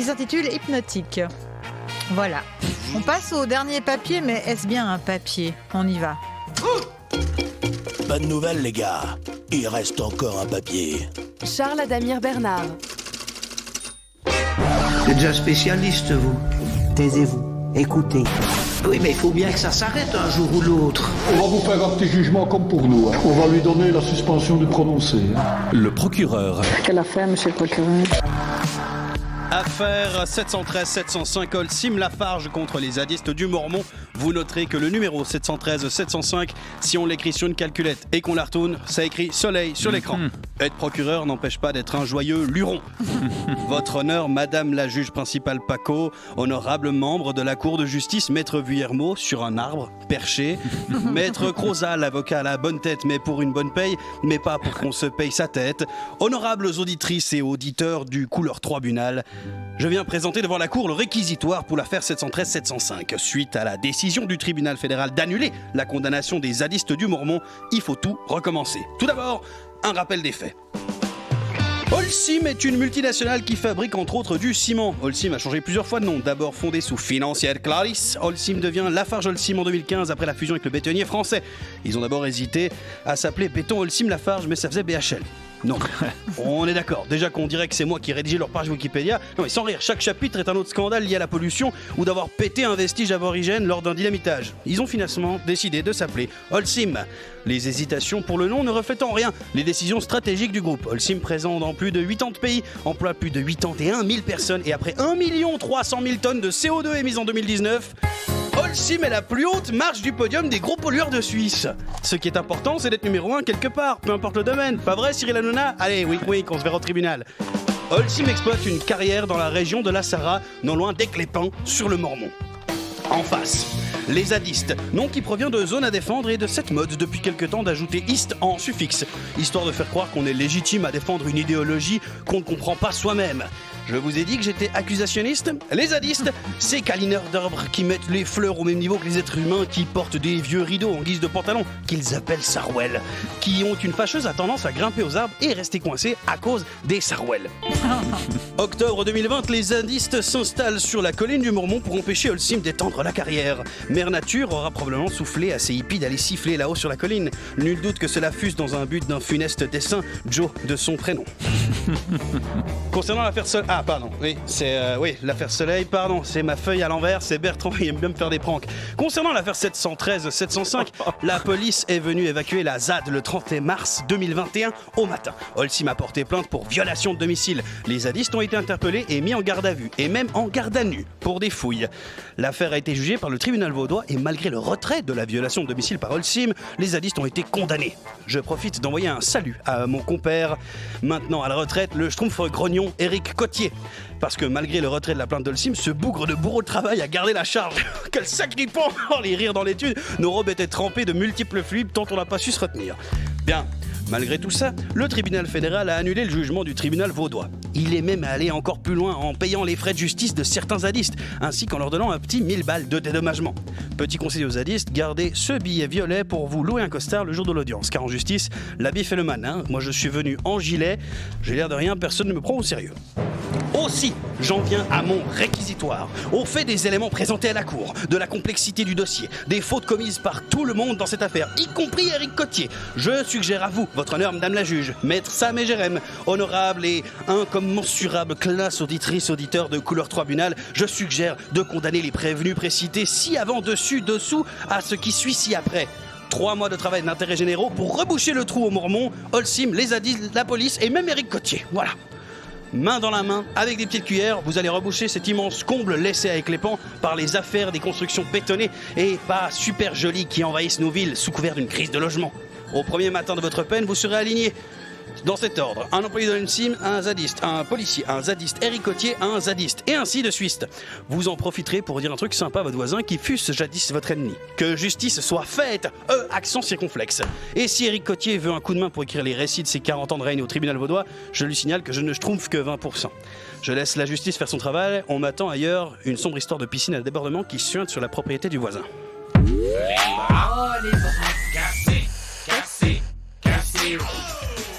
s'intitule Hypnotique. Voilà. On passe au dernier papier, mais est-ce bien un papier ? On y va. Bonne nouvelle, les gars. Il reste encore un papier. Charles Adamir Bernard. Vous êtes un spécialiste, vous. Taisez-vous, écoutez. Oui, mais il faut bien que ça s'arrête un jour ou l'autre. On va vous faire un petit jugement comme pour nous. On va lui donner la suspension du prononcé. Le procureur. Quelle affaire, monsieur le procureur? Affaire 713-705 Holcim Lafarge contre les zadistes du Mormon. Vous noterez que le numéro 713-705, si on l'écrit sur une calculette et qu'on la retourne, ça écrit soleil sur l'écran. Être procureur n'empêche pas d'être un joyeux luron. Votre honneur, madame la juge principale Paco, honorable membre de la cour de justice, maître Vuillermo, sur un arbre, perché. Maître Croza, l'avocat à la bonne tête, mais pour une bonne paye, mais pas pour qu'on se paye sa tête. Honorables auditrices et auditeurs du couleur tribunal, je viens présenter devant la cour le réquisitoire pour l'affaire 713-705. Suite à la décision du tribunal fédéral d'annuler la condamnation des zadistes du Mormon, il faut tout recommencer. Tout d'abord, un rappel des faits. Holcim est une multinationale qui fabrique entre autres du ciment. Holcim a changé plusieurs fois de nom. D'abord fondé sous Financière Clarisse, Holcim devient Lafarge Holcim en 2015 après la fusion avec le bétonnier français. Ils ont d'abord hésité à s'appeler Béton Holcim Lafarge, mais ça faisait BHL. Non, on est d'accord. Déjà qu'on dirait que c'est moi qui ai rédigé leur page Wikipédia. Non mais sans rire, chaque chapitre est un autre scandale lié à la pollution ou d'avoir pété un vestige aborigène lors d'un dynamitage. Ils ont finalement décidé de s'appeler Holcim. Les hésitations pour le nom ne reflètent en rien les décisions stratégiques du groupe. Holcim présent dans plus de 80 pays, emploie plus de 81 000 personnes et après 1 300 000 tonnes de CO2 émises en 2019... Holcim est la plus haute marche du podium des gros pollueurs de Suisse. Ce qui est important, c'est d'être numéro 1 quelque part, peu importe le domaine. Pas vrai, Cyril Hanouna ? Allez, oui, qu'on se verra au tribunal. Holcim exploite une carrière dans la région de la Sarah, non loin d'Eclépin, sur le Mormon. En face, les zadistes, nom qui provient de zone à défendre et de cette mode depuis quelque temps d'ajouter ist en suffixe, histoire de faire croire qu'on est légitime à défendre une idéologie qu'on ne comprend pas soi-même. Je vous ai dit que j'étais accusationniste. Les zadistes, ces câlineurs d'arbres qui mettent les fleurs au même niveau que les êtres humains, qui portent des vieux rideaux en guise de pantalon, qu'ils appellent sarouels, qui ont une fâcheuse tendance à grimper aux arbres et rester coincés à cause des sarouels. Octobre 2020, les zadistes s'installent sur la colline du Mormon pour empêcher Holcim d'étendre la carrière. Mère Nature aura probablement soufflé à ces hippies d'aller siffler là-haut sur la colline. Nul doute que cela fuse dans un but d'un funeste dessin, Joe de son prénom. Concernant l'affaire l'affaire Soleil, pardon, c'est ma feuille à l'envers, c'est Bertrand, il aime bien me faire des pranks. Concernant l'affaire 713-705, la police est venue évacuer la ZAD le 31 mars 2021 au matin. Holcim a porté plainte pour violation de domicile. Les zadistes ont été interpellés et mis en garde à vue, et même en garde à nu, pour des fouilles. L'affaire a été jugée par le tribunal vaudois et malgré le retrait de la violation de domicile par Holcim, les zadistes ont été condamnés. Je profite d'envoyer un salut à mon compère, maintenant à la retraite, le schtroumpf grognon Éric Cottier. Parce que malgré le retrait de la plainte d'Holcim, ce bougre de bourreau de travail a gardé la charge. Quel sacripant! Oh, les rires dans l'étude, nos robes étaient trempées de multiples fluides tant on n'a pas su se retenir. Bien. Malgré tout ça, le tribunal fédéral a annulé le jugement du tribunal vaudois. Il est même allé encore plus loin en payant les frais de justice de certains zadistes, ainsi qu'en leur donnant un petit 1000 balles de dédommagement. Petit conseil aux zadistes, gardez ce billet violet pour vous louer un costard le jour de l'audience, car en justice, l'habit fait le man. Hein. Moi je suis venu en gilet, j'ai l'air de rien, personne ne me prend au sérieux. Aussi, j'en viens à mon réquisitoire. Au fait des éléments présentés à la cour, de la complexité du dossier, des fautes commises par tout le monde dans cette affaire, y compris Éric Cottier. Je suggère à vous, votre honneur, madame la juge, maître Sam et Jérém, honorable et incommensurable classe auditrice auditeur de couleur tribunal, je suggère de condamner les prévenus précités ci-avant, dessus, dessous, à ce qui suit ci-après. 3 mois de travail d'intérêt généraux pour reboucher le trou au Mormon, Holcim, les zadistes, la police et même Éric Cottier. Voilà. Main dans la main, avec des petites cuillères, vous allez reboucher cet immense comble laissé à Éclépant par les affaires des constructions bétonnées et pas super jolies qui envahissent nos villes sous couvert d'une crise de logement. Au premier matin de votre peine, vous serez aligné dans cet ordre. Un employé de l'UNSIM, un zadiste, un policier, un zadiste, Éric Cottier, un zadiste, et ainsi de suite. Vous en profiterez pour dire un truc sympa à votre voisin qui fût jadis votre ennemi. Que justice soit faite, accent circonflexe. Et si Éric Cottier veut un coup de main pour écrire les récits de ses 40 ans de règne au tribunal vaudois, je lui signale que je ne schtroumpf que 20%. Je laisse la justice faire son travail, on m'attend ailleurs une sombre histoire de piscine à débordement qui suinte sur la propriété du voisin. Les bras cassés, cassés, cassés.